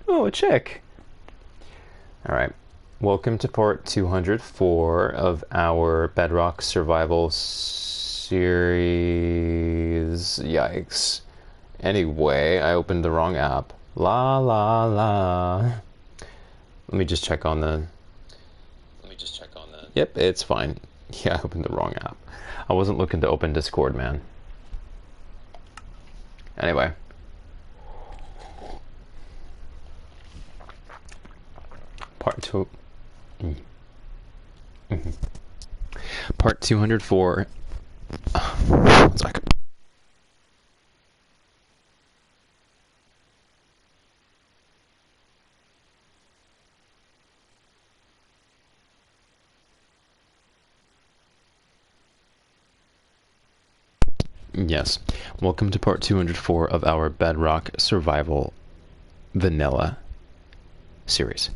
Oh, a chick. Alright. Welcome to part 204 of our Bedrock Survival series. Yikes. Anyway, I opened the wrong app. La la la. Let me just check on the... Yep, it's fine. Yeah, I opened the wrong app. I wasn't looking to open Discord, man. Anyway. Part 2... Part 204. One second. Yes. Welcome to part 204 of our Bedrock Survival Vanilla series.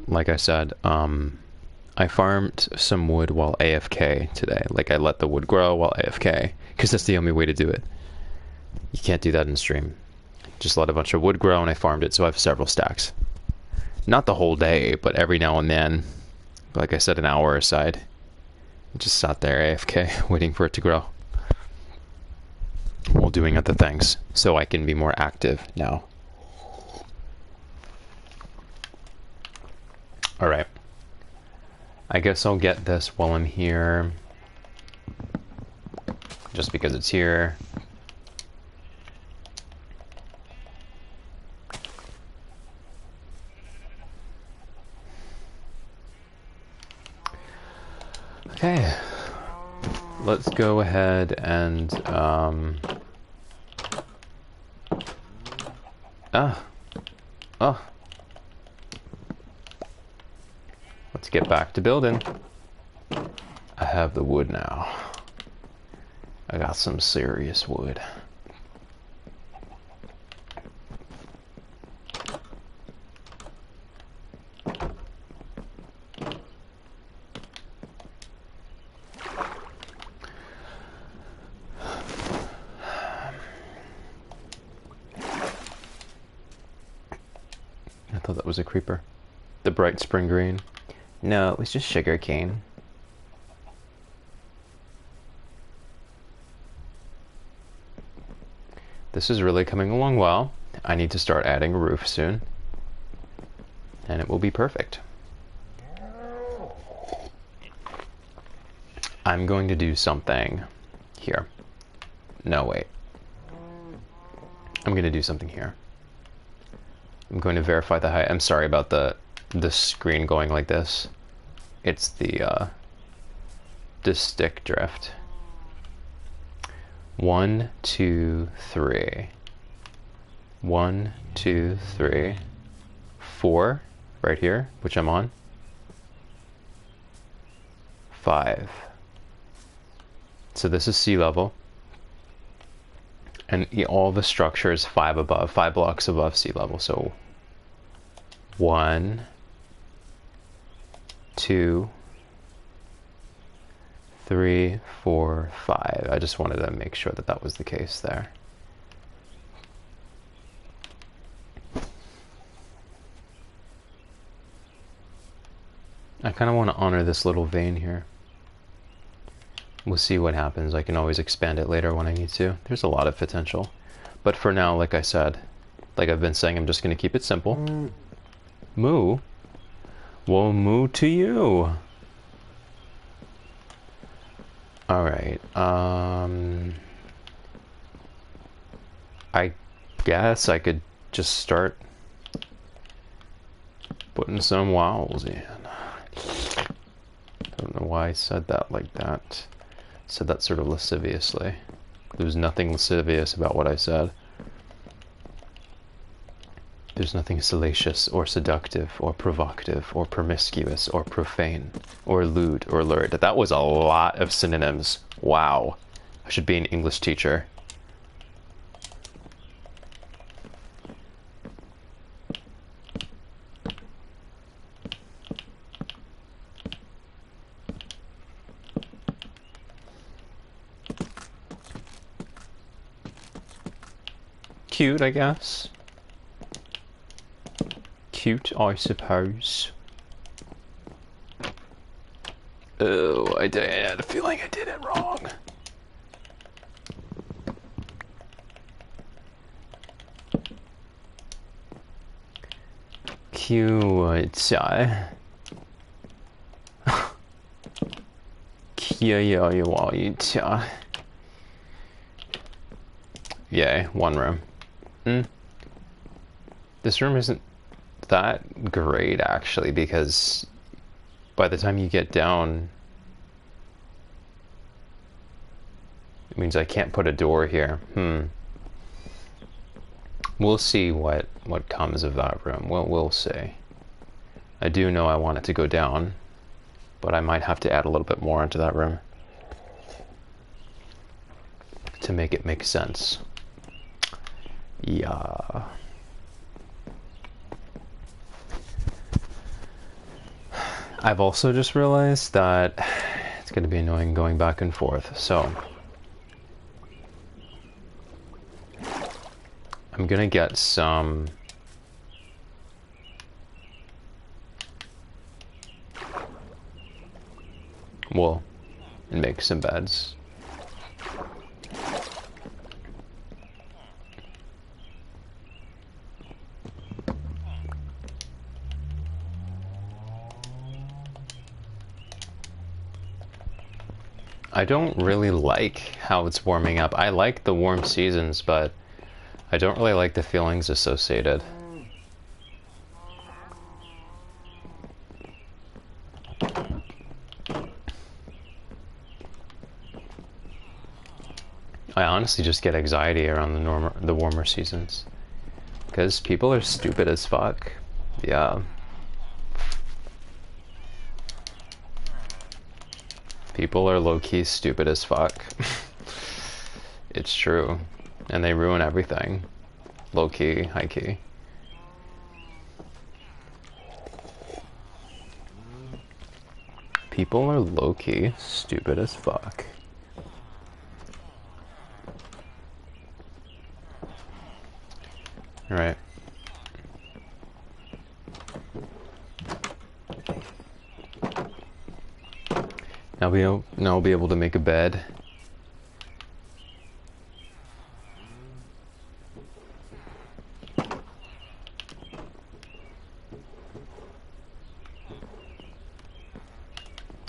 Like I said, I farmed some wood while AFK today. Like, I let the wood grow while AFK, because that's the only way to do it. You can't do that in stream. Just let a bunch of wood grow, and I farmed it, so I have several stacks. Not the whole day, but every now and then. Like I said, an hour aside. Just sat there AFK, waiting for it to grow. While doing other things, so I can be more active now. Alright. I guess I'll get this while I'm here. Just because it's here. Okay. Let's go ahead and let's get back to building. I have the wood now. I got some serious wood. I thought that was a creeper. The bright spring green. No, it was just sugar cane. This is really coming along well. I need to start adding a roof soon. And it will be perfect. I'm going to do something here. No, wait. I'm going to do something here. I'm going to verify the height. I'm sorry about the screen going like this. It's the stick drift. 1, 2, 3. 1, 2, 3. 4 right here, which I'm on. 5. So this is sea level. And all the structure is 5 blocks above sea level. So 1, 2, 3, 4, 5. I just wanted to make sure that that was the case there. I kind of want to honor this little vein here. We'll see what happens. I can always expand it later when I need to. There's a lot of potential. But for now, like I said, like I've been saying, I'm just going to keep it simple. Moo? Well, moo to you. Alright, I guess I could just start putting some walls in. Don't know why I said that like that. Said that sort of lasciviously. There was nothing lascivious about what I said. There's nothing salacious or seductive or provocative or promiscuous or profane or lewd or lurid. That was a lot of synonyms. Wow. I should be an English teacher. cute, I guess. Cute, I suppose. Oh, I had a feeling I did it wrong. Cute. Cute. Yay, one room. This room isn't that great, actually, because by the time you get down, it means I can't put a door here. We'll see what comes of that room. We'll see. I do know I want it to go down, but I might have to add a little bit more into that room to make it make sense. Yeah. I've also just realized that it's going to be annoying going back and forth, so I'm going to get some wool and make some beds. I don't really like how it's warming up. I like the warm seasons, but I don't really like the feelings associated. I honestly just get anxiety around the warmer seasons, because people are stupid as fuck. Yeah. People are low-key stupid as fuck. It's true. And they ruin everything. Low-key, high-key. People are low-key stupid as fuck. Alright. Now I'll be able to make a bed.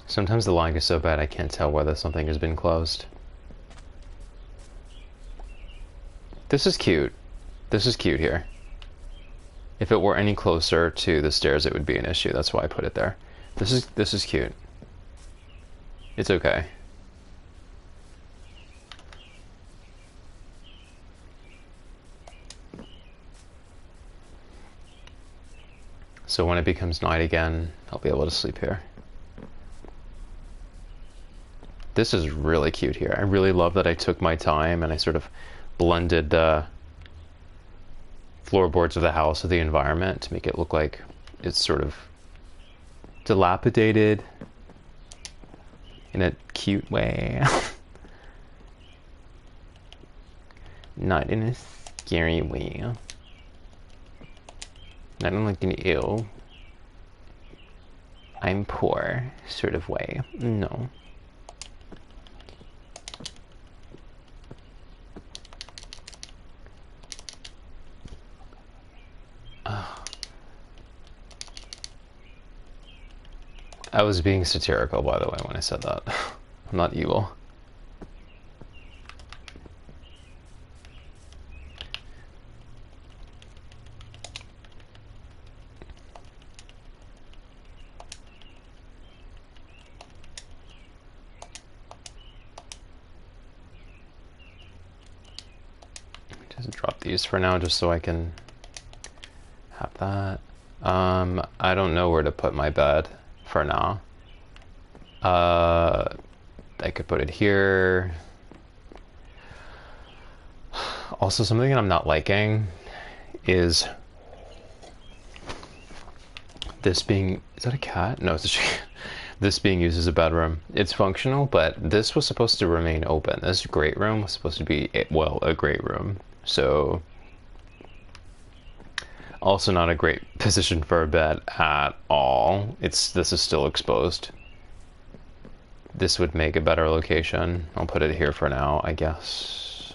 Sometimes the lag is so bad I can't tell whether something has been closed. This is cute. This is cute here. If it were any closer to the stairs, it would be an issue. That's why I put it there. This is cute. It's okay. So when it becomes night again, I'll be able to sleep here. This is really cute here. I really love that I took my time and I sort of blended the floorboards of the house with the environment to make it look like it's sort of dilapidated in a cute way. Not in a scary way. Not in like an ew, I'm poor sort of way. No. I was being satirical, by the way, when I said that. I'm not evil. Just drop these for now, just so I can have that. I don't know where to put my bed for now. I could put it here. Also, something that I'm not liking is this being... Is that a cat? No, it's a chicken. This being used as a bedroom. It's functional, but this was supposed to remain open. This great room was supposed to be, well, a great room. So Also not a great position for a bed at all. This is still exposed. This would make a better location. I'll put it here for now, I guess.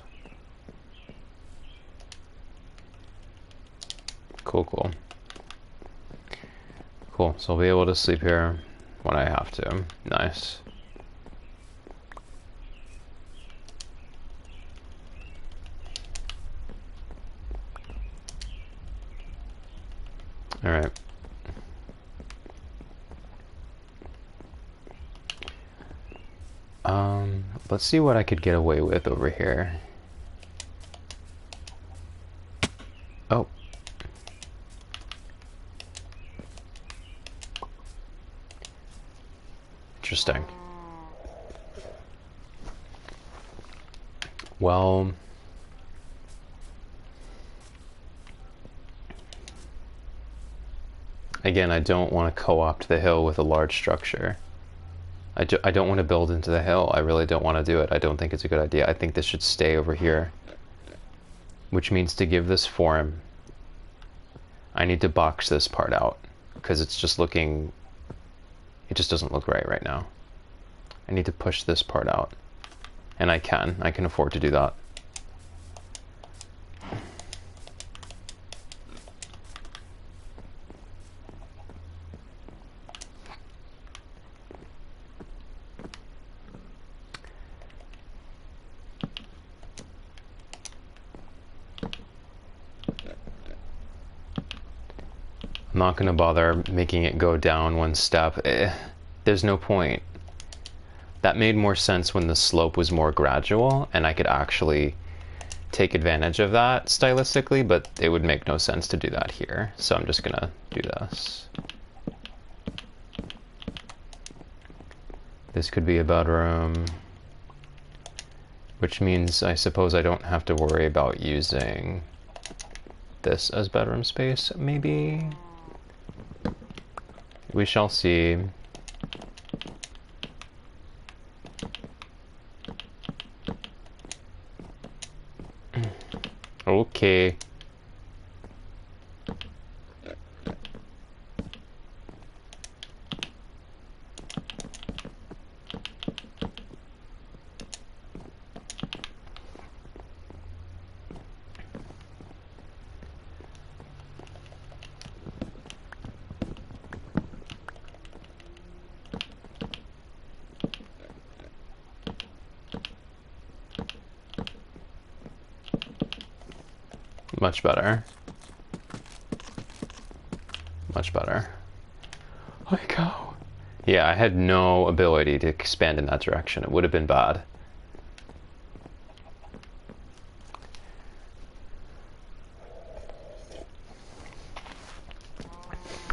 Cool, cool. Cool, so I'll be able to sleep here when I have to. Nice. All right. Let's see what I could get away with over here. Oh. Interesting. Well, again, I don't want to co-opt the hill with a large structure. I don't want to build into the hill. I really don't want to do it. I don't think it's a good idea. I think this should stay over here. Which means to give this form, I need to box this part out. Because it's just looking... It just doesn't look right now. I need to push this part out. And I can afford to do that. I'm not going to bother making it go down one step. There's no point. That made more sense when the slope was more gradual and I could actually take advantage of that stylistically, but it would make no sense to do that here. So I'm just going to do this. This could be a bedroom, which means I suppose I don't have to worry about using this as bedroom space, maybe? We shall see. Okay. Much better. Much better. Holy cow. Yeah, I had no ability to expand in that direction. It would have been bad.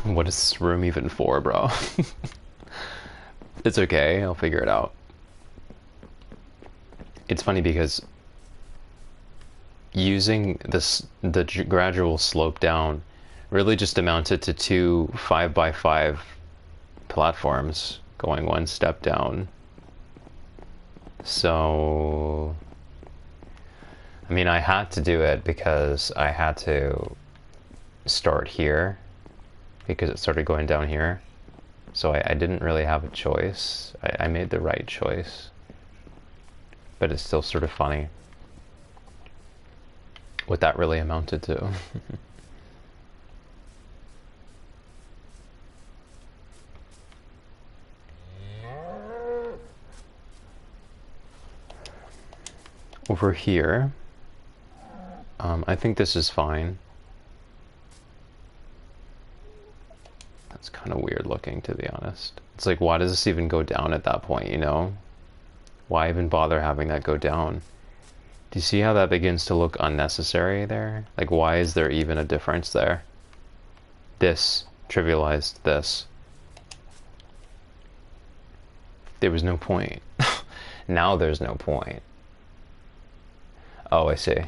What is this room even for, bro? It's okay, I'll figure it out. It's funny because using the gradual slope down really just amounted to 2 5x5 platforms going one step down. So, I mean, I had to do it because I had to start here because it started going down here. So I didn't really have a choice. I made the right choice. But it's still sort of funny what that really amounted to. Over here, I think this is fine. That's kind of weird looking, to be honest. It's like, why does this even go down at that point, you know? Why even bother having that go down? Do you see how that begins to look unnecessary there? Like, why is there even a difference there? This trivialized this. There was no point. Now there's no point. Oh, I see.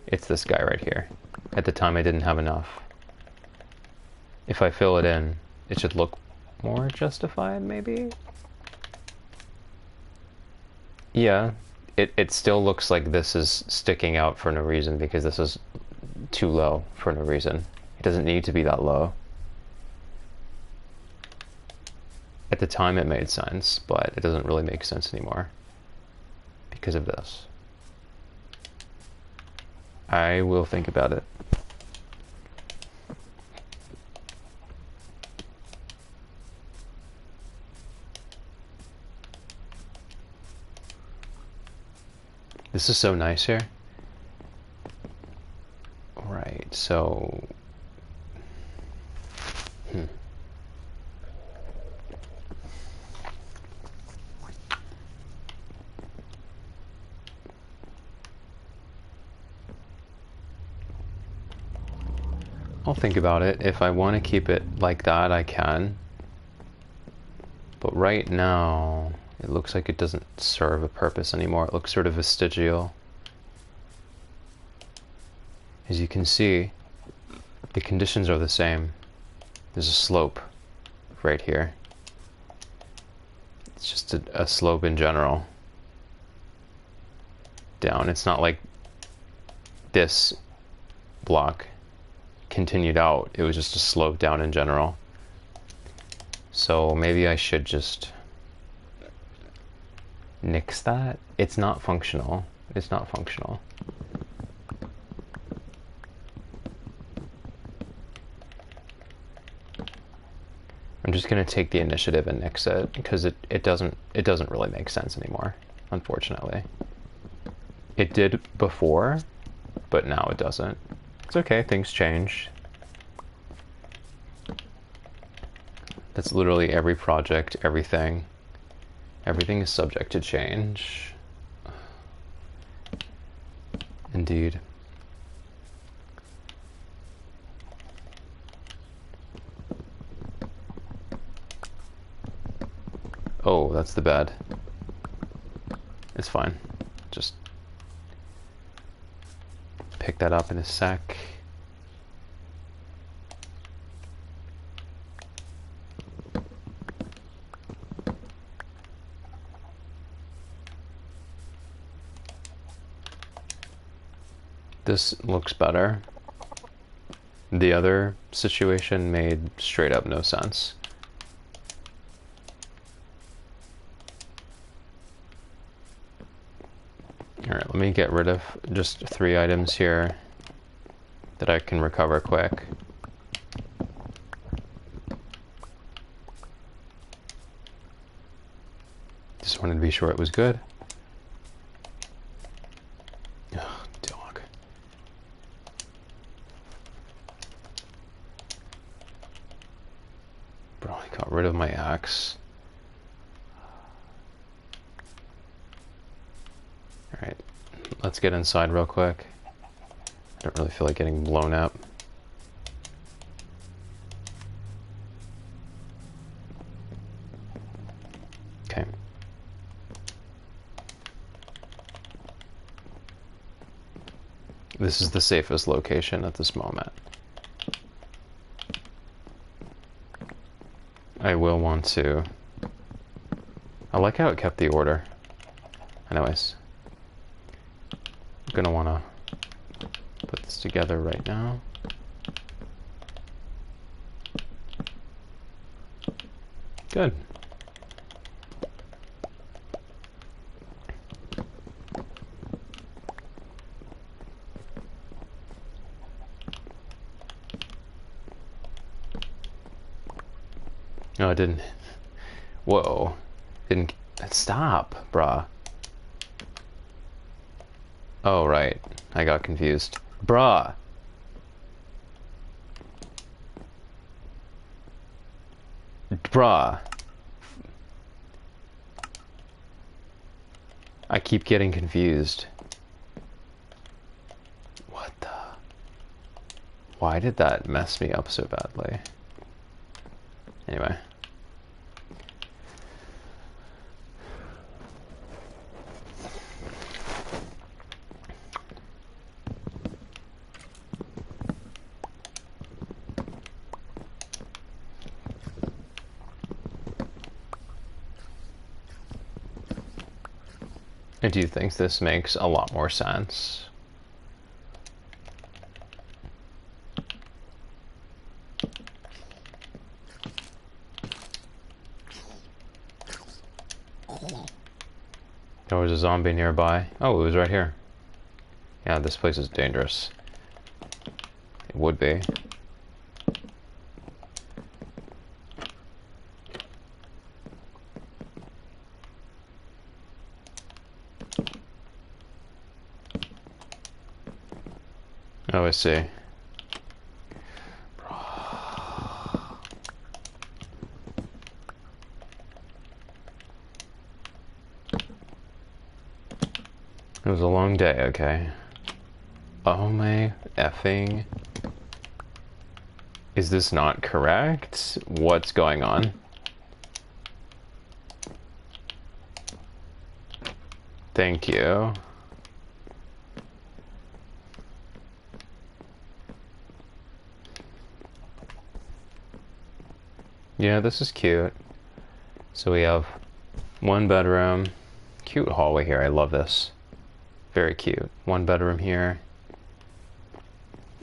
It's this guy right here. At the time I didn't have enough. If I fill it in, it should look more justified, maybe? Yeah. It still looks like this is sticking out for no reason because this is too low for no reason. doesn't need to be that low. At the time it made sense, but it doesn't really make sense anymore because of this. I will think about it. This is so nice here. Right, so... I'll think about it. If I want to keep it like that, I can. But right now, it looks like it doesn't serve a purpose anymore. It looks sort of vestigial. As you can see, the conditions are the same. There's a slope right here. It's just a slope in general. Down. It's not like this block continued out. It was just a slope down in general. So maybe I should just nix that. It's not functional. It's not functional. I'm just gonna take the initiative and nix it because it doesn't really make sense anymore, unfortunately. It did before, but now it doesn't. It's okay, things change. That's literally every project, everything. Everything is subject to change. Indeed. Oh, that's the bed. It's fine. Just pick that up in a sec. This looks better. The other situation made straight up no sense. Alright, let me get rid of just 3 items here that I can recover quick. Just wanted to be sure it was good. Ugh, dog. Bro, I got rid of my axe. Alright, let's get inside real quick. I don't really feel like getting blown up. Okay. This is the safest location at this moment. I will want to... I like how it kept the order. Anyways. I'm gonna wanna put this together right now. Good. No, it didn't. Whoa. Didn't... Stop, bruh. Oh, right. I got confused. Bruh. Bruh. I keep getting confused. What the... Why did that mess me up so badly? Anyway. I do think this makes a lot more sense. There was a zombie nearby. Oh, it was right here. Yeah, this place is dangerous. It would be. Oh, I see. It was a long day, okay. Oh my effing... Is this not correct? What's going on? Thank you. Yeah, this is cute. So we have one bedroom. Cute hallway here, I love this. Very cute. One bedroom here.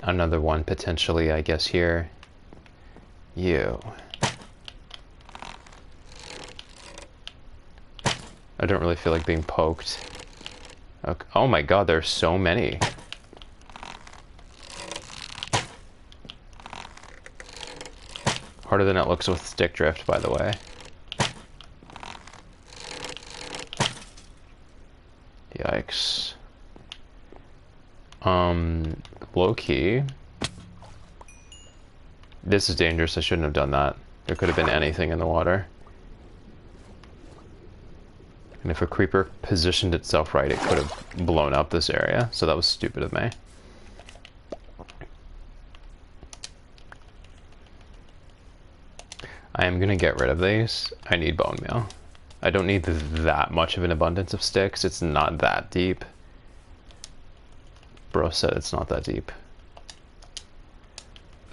Another one potentially, I guess, here. You. I don't really feel like being poked. Okay. Oh my god, there's so many. Harder than it looks with stick drift, by the way. Yikes. Low key. This is dangerous, I shouldn't have done that. There could have been anything in the water. And if a creeper positioned itself right, it could have blown up this area. So that was stupid of me. I am gonna get rid of these. I need bone meal. I don't need that much of an abundance of sticks. It's not that deep. Bro said it's not that deep.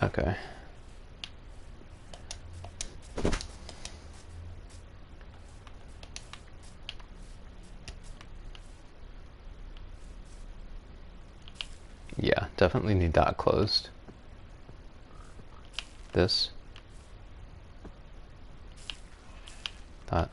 Okay. Yeah, definitely need that closed. This. That.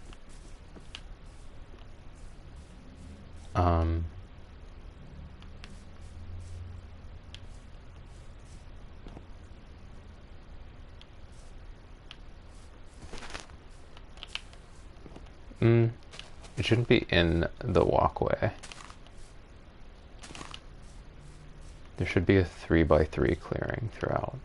It shouldn't be in the walkway. There should be a 3x3 clearing throughout.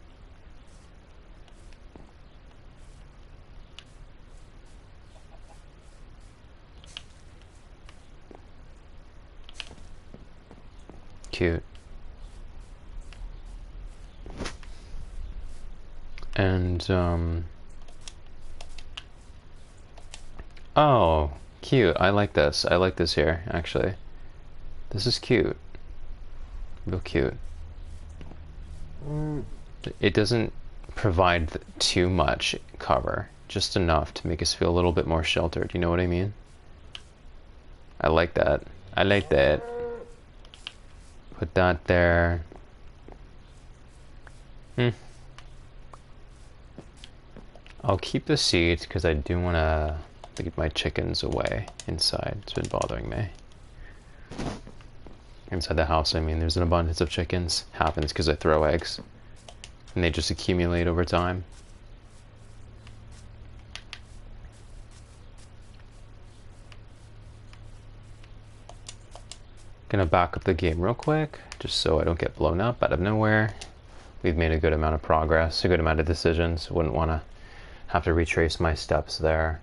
Cute. And, oh, cute. I like this. I like this here, actually. This is cute. Real cute. It doesn't provide too much cover. Just enough to make us feel a little bit more sheltered. You know what I mean? I like that. I like that. Put that there. I'll keep the seeds because I do want to leave my chickens away inside. It's been bothering me. Inside the house, I mean, there's an abundance of chickens. Happens because I throw eggs. And they just accumulate over time. Gonna back up the game real quick, just so I don't get blown up out of nowhere. We've made a good amount of progress, a good amount of decisions. Wouldn't want to have to retrace my steps there.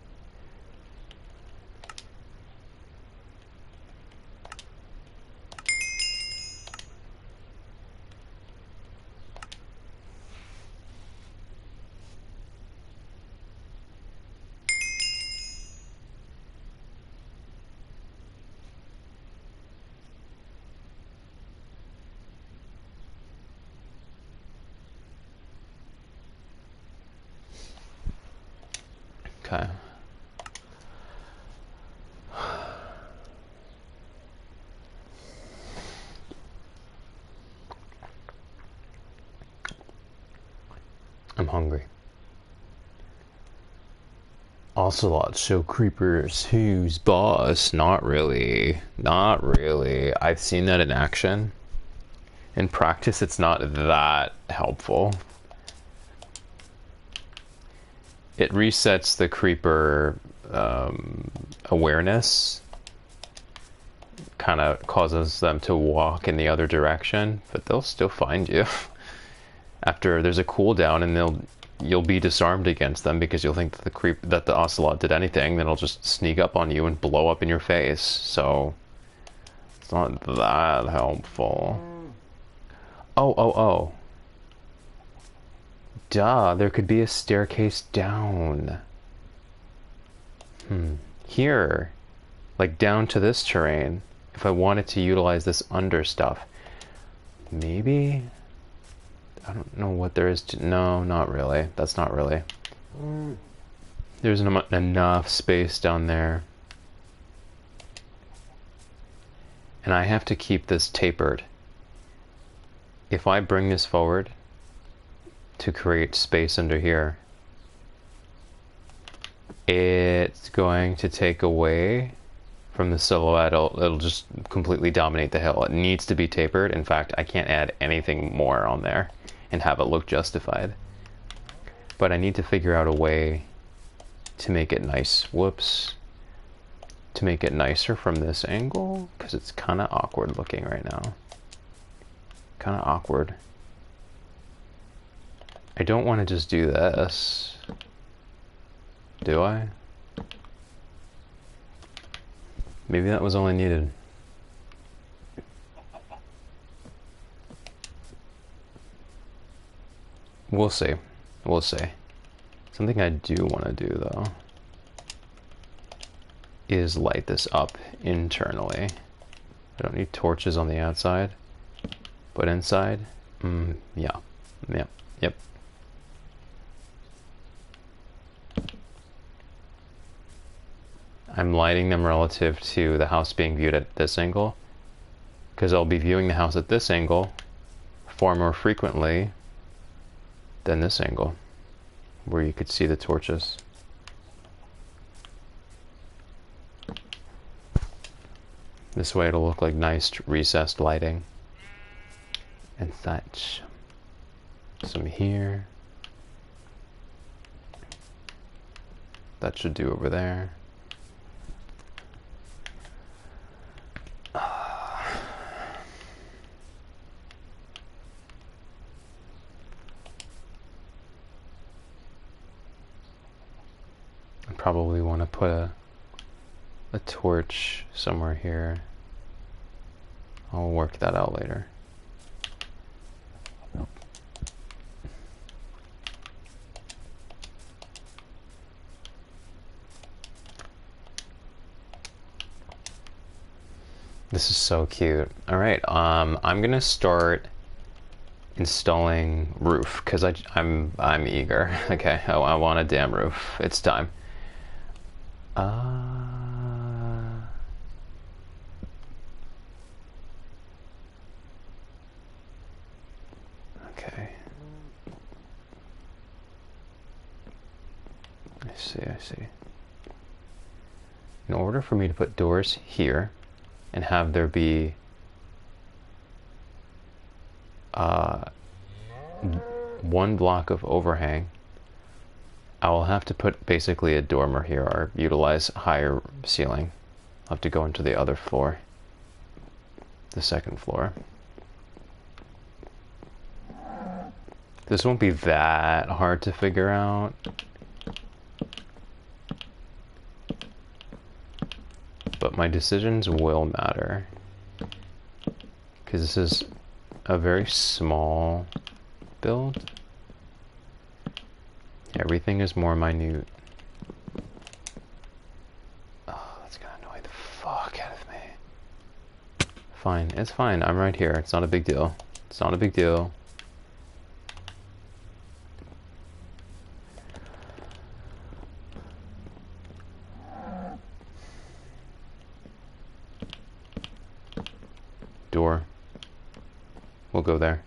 Okay. I'm hungry. Ocelot show creepers. Who's boss? Not really. Not really. I've seen that in action. In practice, it's not that helpful. It resets the creeper awareness. Kind of causes them to walk in the other direction, but they'll still find you. After there's a cooldown, and you'll be disarmed against them because you'll think that the ocelot did anything. Then it'll just sneak up on you and blow up in your face. So it's not that helpful. Oh. Duh, there could be a staircase down. Here. Like down to this terrain. If I wanted to utilize this under stuff. Maybe? I don't know what there is to... No, not really. That's not really. There's enough space down there. And I have to keep this tapered. If I bring this forward to create space under here, it's going to take away from the silhouette. It'll just completely dominate the hill. It needs to be tapered. In fact, I can't add anything more on there and have it look justified. But I need to figure out a way to make it nice. Whoops. To make it nicer from this angle, because it's kind of awkward looking right now. Kind of awkward. I don't want to just do this. Do I? Maybe that was all I needed. We'll see. We'll see. Something I do want to do, though, is light this up internally. I don't need torches on the outside, but inside, yeah. Yep. I'm lighting them relative to the house being viewed at this angle, because I'll be viewing the house at this angle far more frequently than this angle, where you could see the torches. This way it'll look like nice recessed lighting and such. Some here. That should do over there. Probably want to put a torch somewhere here. I'll work that out later. This is so cute. All right, I'm gonna start installing roof because I'm eager. Okay, I want a damn roof. It's time. Okay. I see. In order for me to put doors here and have there be one block of overhang, I will have to put basically a dormer here or utilize higher ceiling. I'll have to go into the other floor, the second floor. This won't be that hard to figure out. But my decisions will matter, because this is a very small build. Everything is more minute. Oh, that's gonna annoy the fuck out of me. Fine, it's fine. I'm right here. It's not a big deal. It's not a big deal. Door. We'll go there.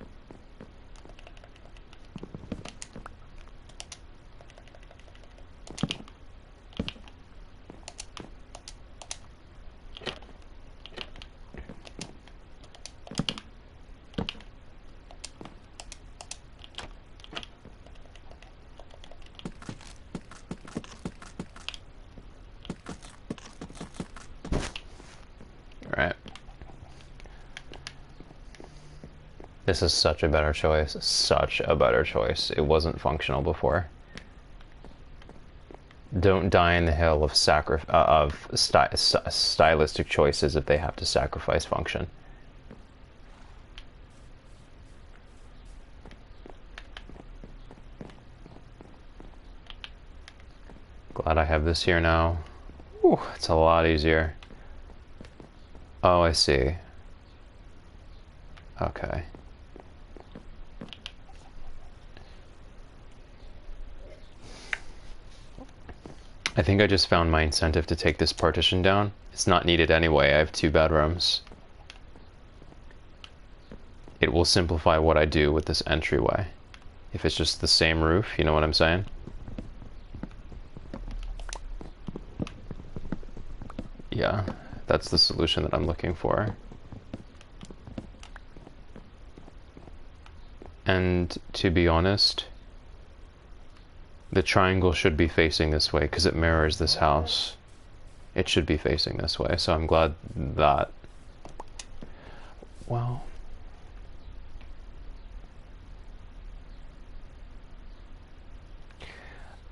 This is such a better choice. Such a better choice. It wasn't functional before. Don't die in the hill of stylistic choices if they have to sacrifice function. Glad I have this here now. Ooh, it's a lot easier. Oh, I see. Okay. I think I just found my incentive to take this partition down. It's not needed anyway. I have 2 bedrooms. It will simplify what I do with this entryway. If it's just the same roof, you know what I'm saying? Yeah, that's the solution that I'm looking for. And to be honest, the triangle should be facing this way because it mirrors this house. It should be facing this way, so I'm glad that... Well...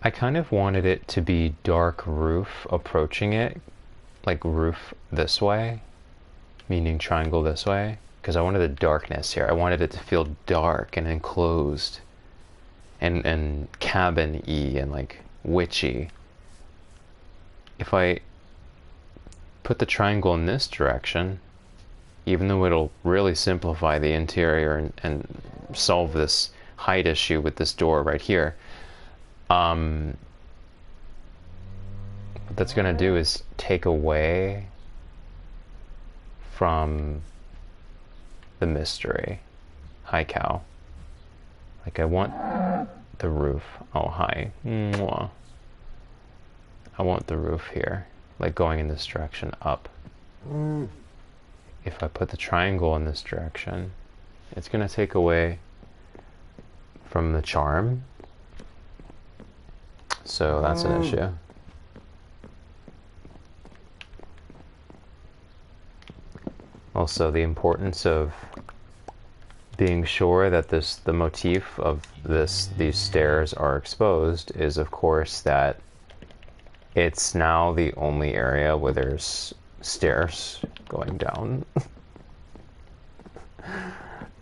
I kind of wanted it to be dark roof approaching it, like roof this way, meaning triangle this way, because I wanted the darkness here. I wanted it to feel dark and enclosed and cabin-y and like witchy. If I put the triangle in this direction, even though it'll really simplify the interior and solve this height issue with this door right here, what that's gonna do is take away from the mystery. Hi, cow. Like, I want the roof. Oh, hi. Mwah. I want the roof here, like going in this direction up. If I put the triangle in this direction, it's gonna take away from the charm. So that's an issue. Also, the importance of being sure that the motif of these stairs are exposed is, of course, that it's now the only area where there's stairs going down.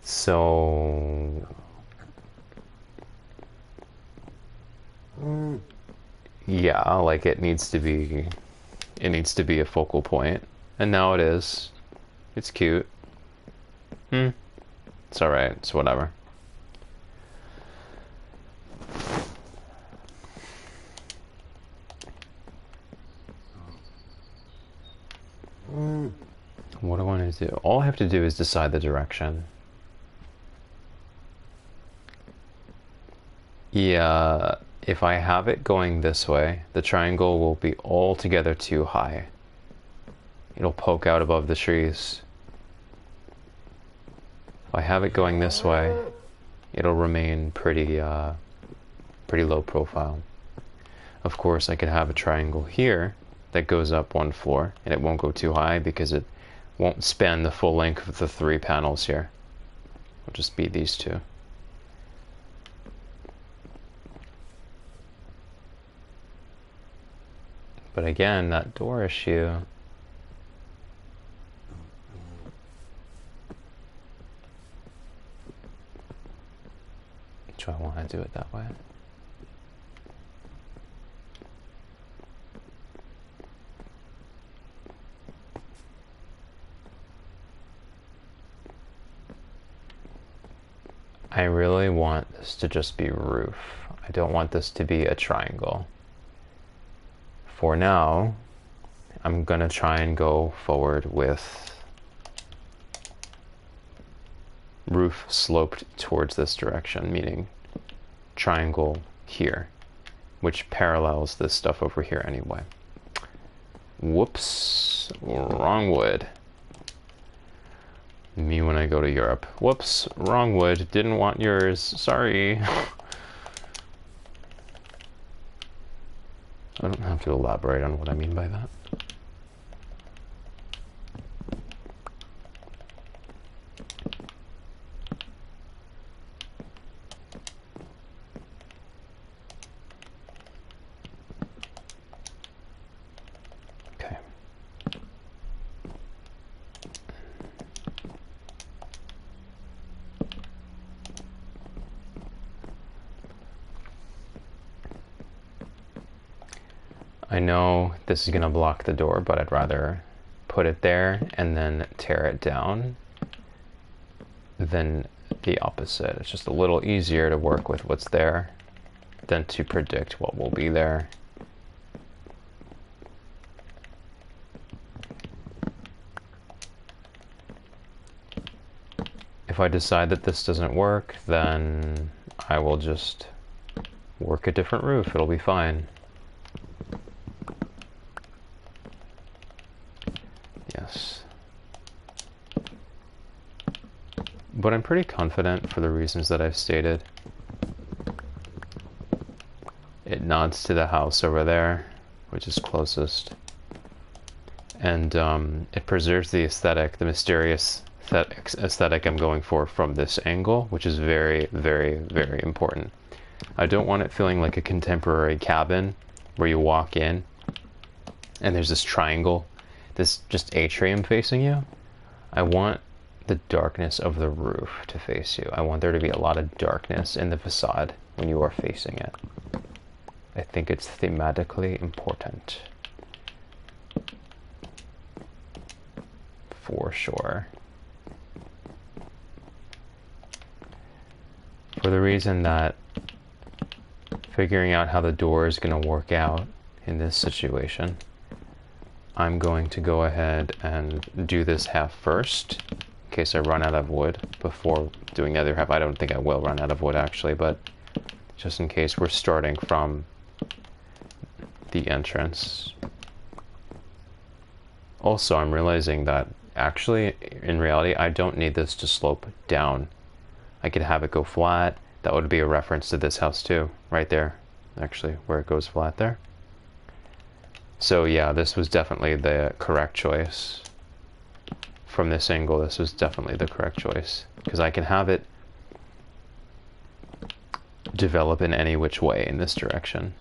So yeah, like it needs to be a focal point, and now it is. It's cute. It's alright, it's whatever. What do I want to do? All I have to do is decide the direction. Yeah, if I have it going this way, the triangle will be altogether too high. It'll poke out above the trees. If I have it going this way, it'll remain pretty low profile. Of course, I could have a triangle here that goes up 1 floor, and it won't go too high because it won't span the full length of the 3 panels here. It'll just be these 2. But again, that door issue... Do I want to do it that way? I really want this to just be roof. I don't want this to be a triangle. For now, I'm gonna try and go forward with roof sloped towards this direction, meaning triangle here, which parallels this stuff over here anyway. Whoops, wrong wood. Me when I go to Europe. Whoops, wrong wood, didn't want yours, sorry. I don't have to elaborate on what I mean by that. I know this is gonna block the door, but I'd rather put it there and then tear it down than the opposite. It's just a little easier to work with what's there than to predict what will be there. If I decide that this doesn't work, then I will just work a different roof. It'll be fine. Yes. But I'm pretty confident for the reasons that I've stated. It nods to the house over there, which is closest. And it preserves the aesthetic, the mysterious aesthetic I'm going for from this angle, which is very, very, very important. I don't want it feeling like a contemporary cabin where you walk in and there's this triangle, this just atrium facing you. I want the darkness of the roof to face you. I want there to be a lot of darkness in the facade when you are facing it. I think it's thematically important. For sure. For the reason that figuring out how the door is going to work out in this situation, I'm going to go ahead and do this half first, in case I run out of wood before doing the other half. I don't think I will run out of wood actually, but just in case we're starting from the entrance. Also, I'm realizing that actually, in reality, I don't need this to slope down. I could have it go flat. That would be a reference to this house too, right there, actually, where it goes flat there. So yeah, this was definitely the correct choice. From this angle, this was definitely the correct choice, because I can have it develop in any which way in this direction.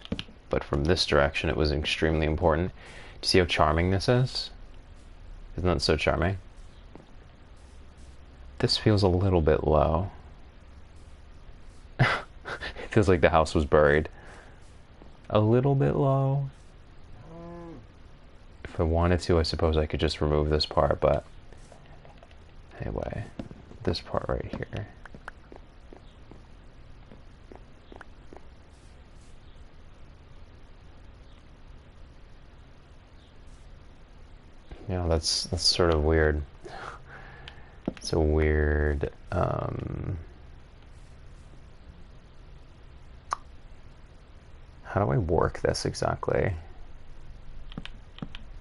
But from this direction, it was extremely important. Do you see how charming this is? Isn't that so charming? This feels a little bit low. It feels like the house was buried. A little bit low. If I wanted to, I suppose I could just remove this part, but anyway, this part right here. You know, that's sort of weird. It's a weird, how do I work this exactly?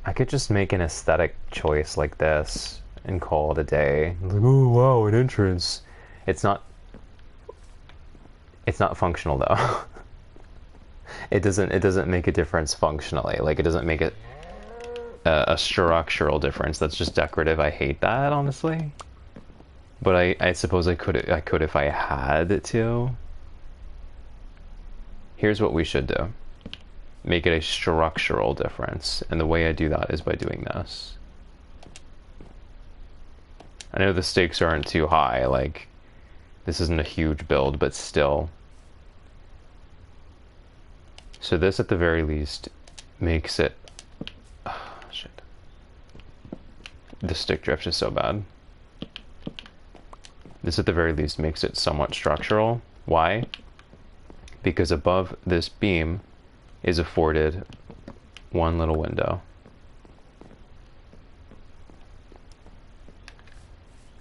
I could just make an aesthetic choice like this and call it a day. Like, oh wow, an entrance. It's not functional though. It doesn't make a difference functionally. Like, it doesn't make it a structural difference. That's just decorative. I hate that, honestly. But I suppose I could if I had to. Here's what we should do. Make it a structural difference. And the way I do that is by doing this. I know the stakes aren't too high, like, this isn't a huge build, but still. So this, at the very least, makes it... Oh, shit. The stick drift is so bad. This, at the very least, makes it somewhat structural. Why? Because above this beam is afforded one little window.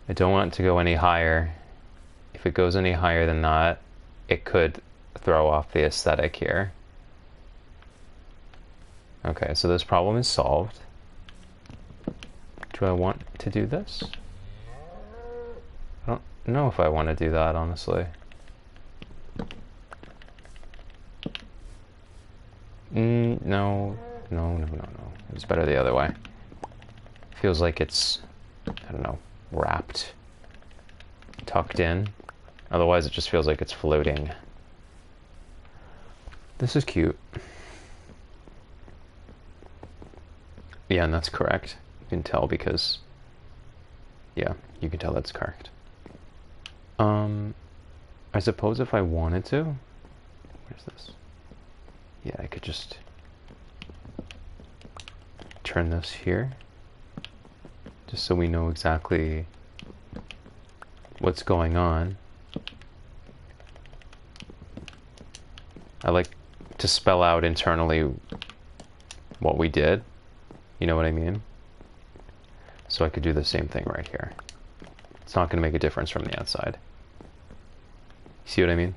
I don't want it to go any higher. If it goes any higher than that, it could throw off the aesthetic here. Okay, so this problem is solved. Do I want to do this? I don't know if I want to do that, honestly. No. It's better the other way. Feels like it's, I don't know, wrapped, tucked in. Otherwise, it just feels like it's floating. This is cute. Yeah, and that's correct. You can tell because, yeah, you can tell that's correct. I suppose if I wanted to, where's this? Yeah, I could just turn this here, just so we know exactly what's going on. I like to spell out internally what we did, you know what I mean? So I could do the same thing right here. It's not going to make a difference from the outside. See what I mean?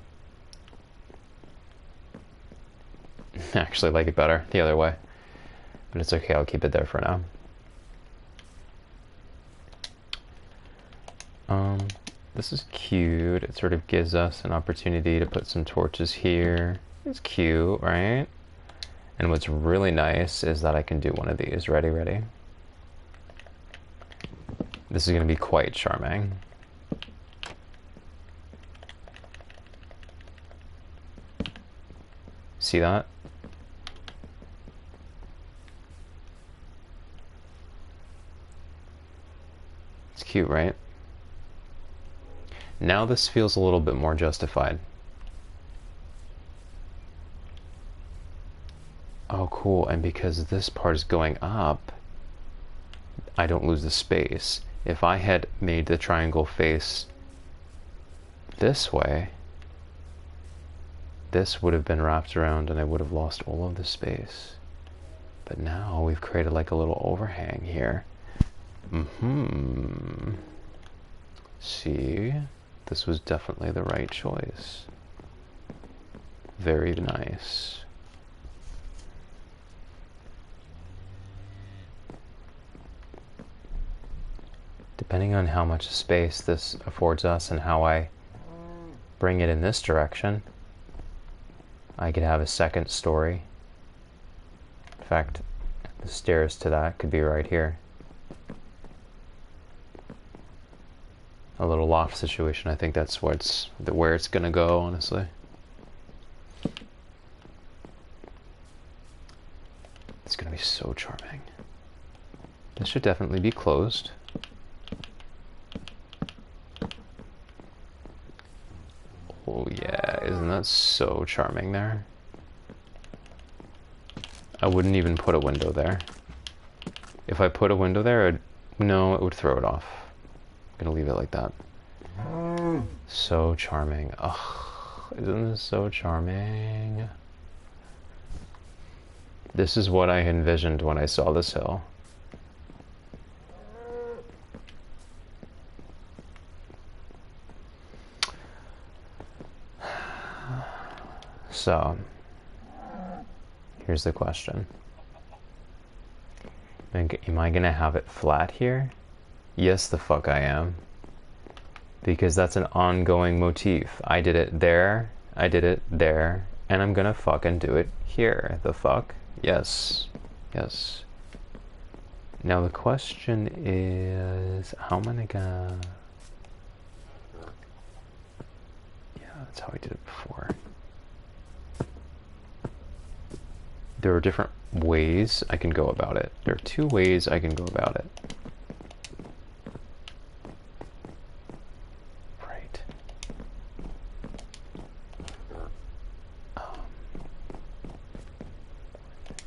I actually like it better the other way, but it's okay, I'll keep it there for now. This is cute. It sort of gives us an opportunity to put some torches here. It's cute, right? And what's really nice is that I can do one of these. Ready, ready? This is going to be quite charming. See that? It's cute, right? Now this feels a little bit more justified. Oh, cool. And because this part is going up, I don't lose the space. If I had made the triangle face this way, this would have been wrapped around and I would have lost all of the space. But now we've created like a little overhang here. See? This was definitely the right choice. Very nice. Depending on how much space this affords us and how I bring it in this direction, I could have a second story. In fact, the stairs to that could be right here. A little loft situation. I think that's where it's gonna go, honestly. It's gonna be so charming. This should definitely be closed. Oh yeah, isn't that so charming there? I wouldn't even put a window there. If I put a window there, no, it would throw it off. I'm gonna leave it like that. So charming. Ugh, isn't this so charming? This is what I envisioned when I saw this hill. So, here's the question. Am I gonna have it flat here? Yes, the fuck I am. Because that's an ongoing motif. I did it there, I did it there, and I'm gonna fucking do it here. The fuck? Yes. Yes. Now the question is, how am I gonna... Yeah, that's how I did it before. There are different ways I can go about it. There are two ways I can go about it. Right.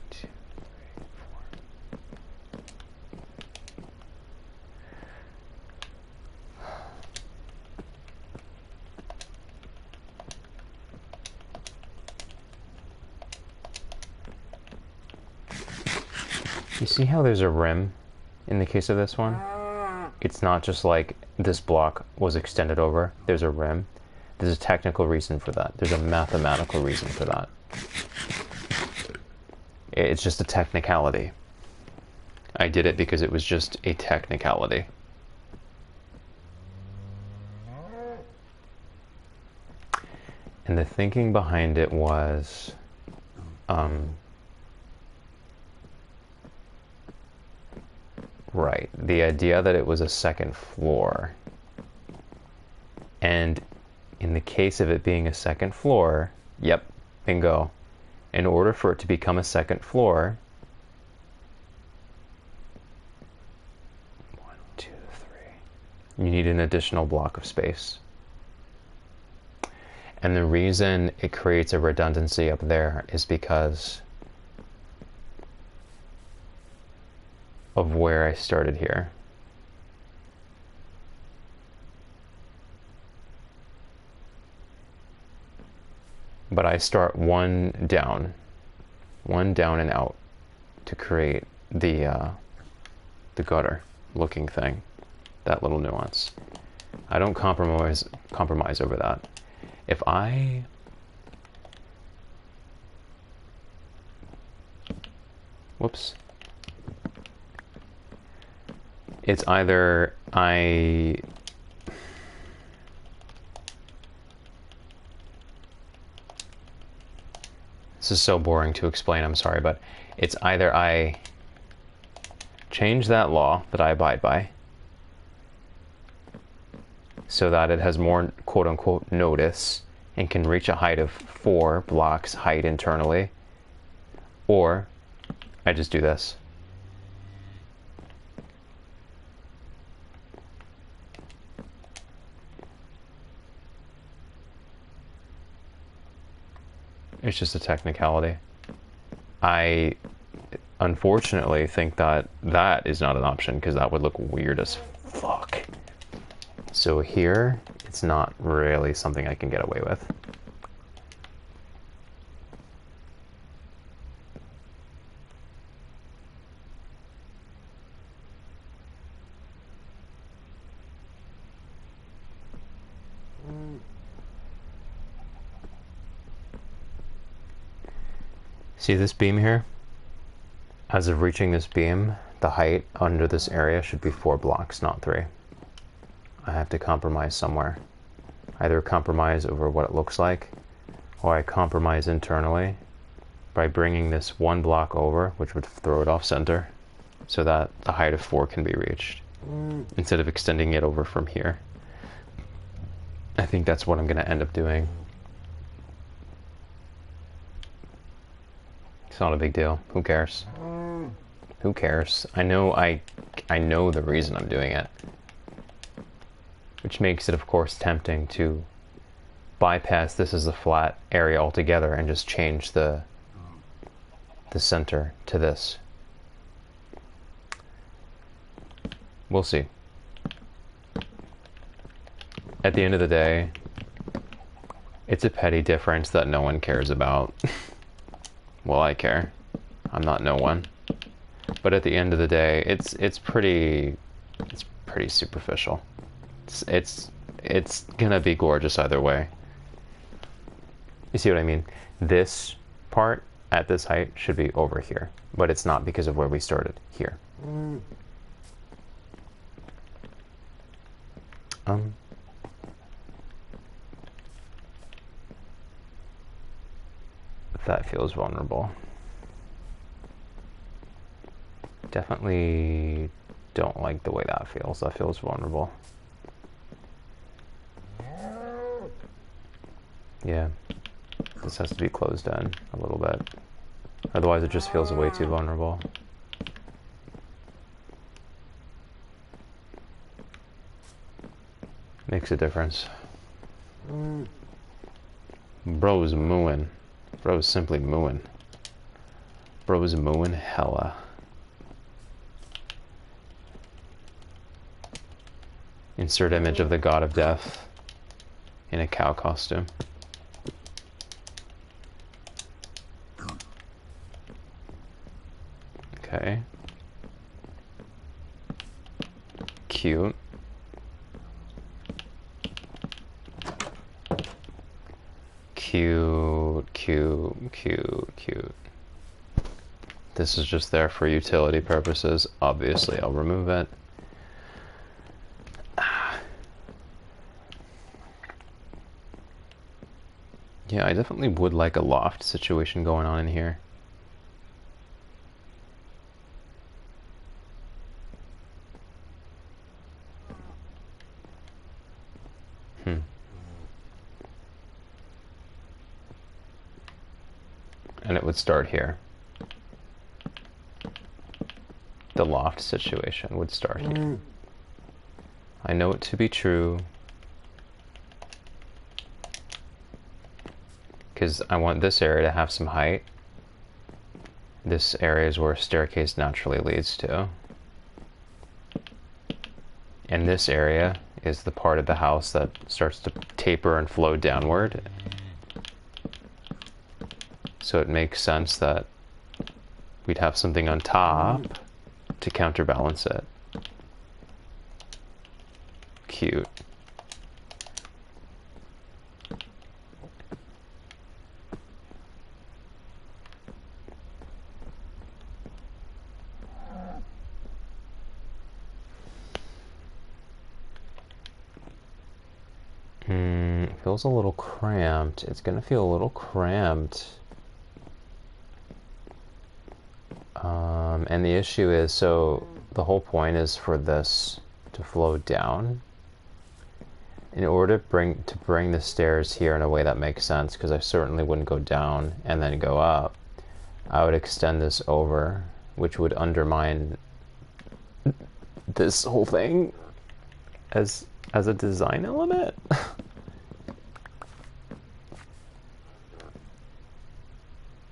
Two, three, four. You see how there's a rim in the case of this one? It's not just like this block was extended over. There's a rim. There's a technical reason for that. There's a mathematical reason for that. It's just a technicality. I did it because it was just a technicality. And the thinking behind it was... Right, the idea that it was a second floor. And in the case of it being a second floor, yep, bingo. In order for it to become a second floor, 1, 2, 3, you need an additional block of space. And the reason it creates a redundancy up there is because of where I started here. But I start one down and out to create the gutter looking thing, that little nuance. I don't compromise over that. If I whoops, it's either this is so boring to explain, I'm sorry, but it's either I change that law that I abide by so that it has more quote-unquote notice and can reach a height of 4 blocks height internally, or I just do this. It's just a technicality. I unfortunately think that that is not an option because that would look weird as fuck. So here, it's not really something I can get away with. See this beam here? As of reaching this beam, the height under this area should be 4 blocks, not 3. I have to compromise somewhere. Either compromise over what it looks like, or I compromise internally by bringing this 1 block over, which would throw it off center, so that the height of 4 can be reached, instead of extending it over from here. I think that's what I'm going to end up doing. It's not a big deal. Who cares? Who cares? I know the reason I'm doing it. Which makes it, of course, tempting to bypass this as a flat area altogether and just change the center to this. We'll see. At the end of the day, it's a petty difference that no one cares about. Well, I care. I'm not no one. But at the end of the day, it's pretty superficial. It's gonna be gorgeous either way. You see what I mean? This part at this height should be over here, but it's not because of where we started here. That feels vulnerable. Definitely don't like the way that feels. That feels vulnerable. Yeah, this has to be closed in a little bit. Otherwise it just feels way too vulnerable. Makes a difference. Bro's mooing. Bro's simply mooing. Bro's mooing hella. Insert image of the god of death in a cow costume. Okay. Cute. Cute, cute, cute, cute. This is just there for utility purposes. Obviously, I'll remove it. Yeah, I definitely would like a loft situation going on in here. And it would start here. The loft situation would start here. I know it to be true. Because I want this area to have some height. This area is where a staircase naturally leads to. And this area is the part of the house that starts to taper and flow downward. So it makes sense that we'd have something on top to counterbalance it. Cute. Feels a little cramped. It's gonna feel a little cramped. And the issue is, so the whole point is for this to flow down. In order to bring the stairs here in a way that makes sense, because I certainly wouldn't go down and then go up, I would extend this over, which would undermine this whole thing as a design element.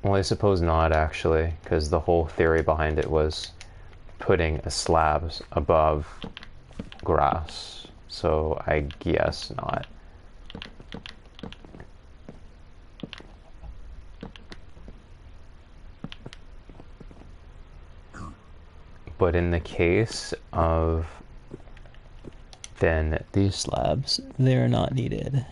Well, I suppose not, actually, because the whole theory behind it was putting a slab above grass, so I guess not. But in the case of then these slabs, they're not needed.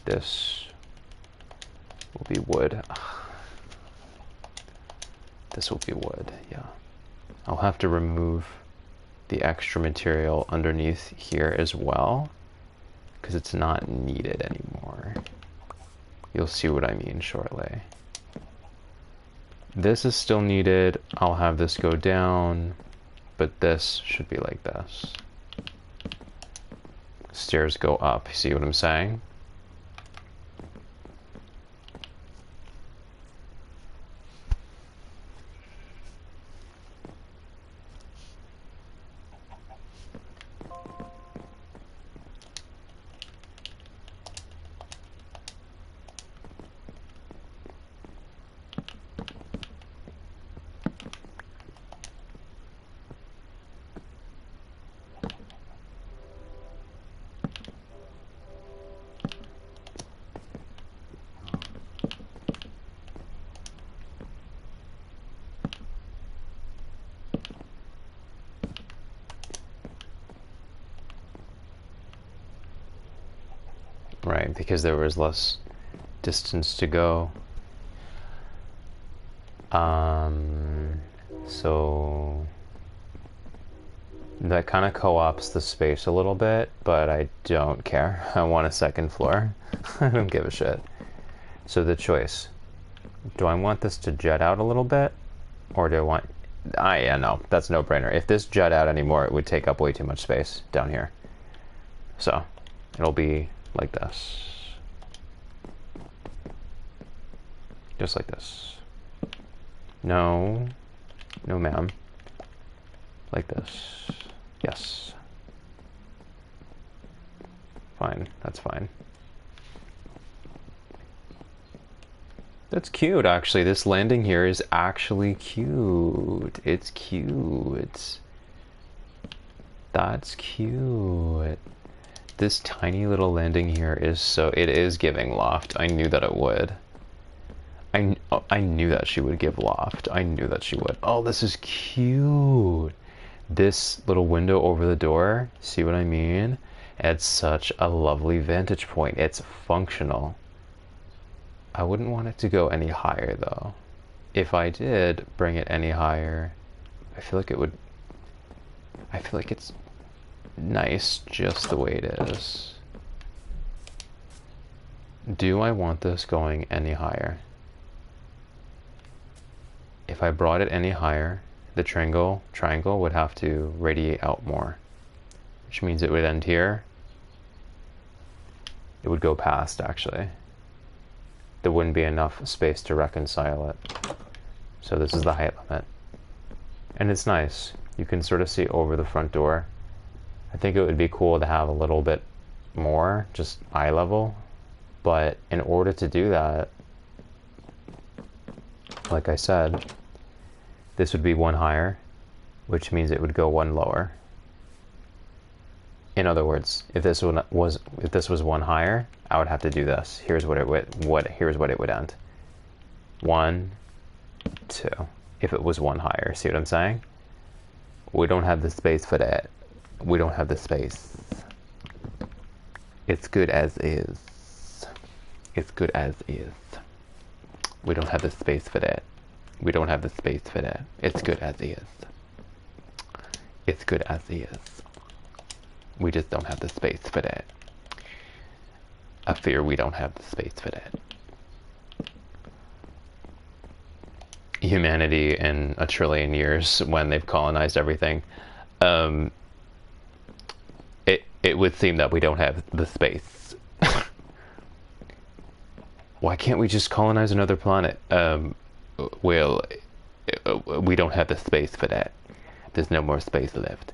This will be wood. This will be wood, yeah. I'll have to remove the extra material underneath here as well, because it's not needed anymore. You'll see what I mean shortly. This is still needed. I'll have this go down, but this should be like this. Stairs go up, see what I'm saying? Right, because there was less distance to go. So that kind of co-ops the space a little bit, but I don't care. I want a second floor. I don't give a shit. So the choice. Do I want this to jet out a little bit? Or do I want... yeah, no, that's no brainer. If this jet out anymore, it would take up way too much space down here. So it'll be like this. Just like this. No. No, ma'am. Like this. Yes. Fine. That's fine. That's cute, actually. This landing here is actually cute. It's cute. That's cute. This tiny little landing here is so... It is giving loft. I knew that it would. I knew that she would give loft. I knew that she would. Oh, this is cute. This little window over the door, see what I mean? Adds such a lovely vantage point. It's functional. I wouldn't want it to go any higher, though. If I did bring it any higher, I feel like it would... I feel like it's nice just the way it is. Do I want this going any higher? If I brought it any higher, the triangle would have to radiate out more, which means it would end here. It would go past, actually. there wouldn't be enough space to reconcile it. So this is the height limit. And it's nice. You can sort of see over the front door. I think it would be cool to have a little bit more, just eye level. But in order to do that, like I said, this would be one higher, which means it would go one lower. In other words, if this was one higher, I would have to do this. Here's what it would end. 1, 2. If it was one higher, see what I'm saying? We don't have the space for that. We don't have the space. It's good as is. It's good as is. We don't have the space for that. We don't have the space for that. It's good as is. It's good as is. We just don't have the space for that. I fear we don't have the space for that. Humanity in a trillion years, when they've colonized everything, it would seem that we don't have the space. Why can't we just colonize another planet? Well, we don't have the space for that. There's no more space left.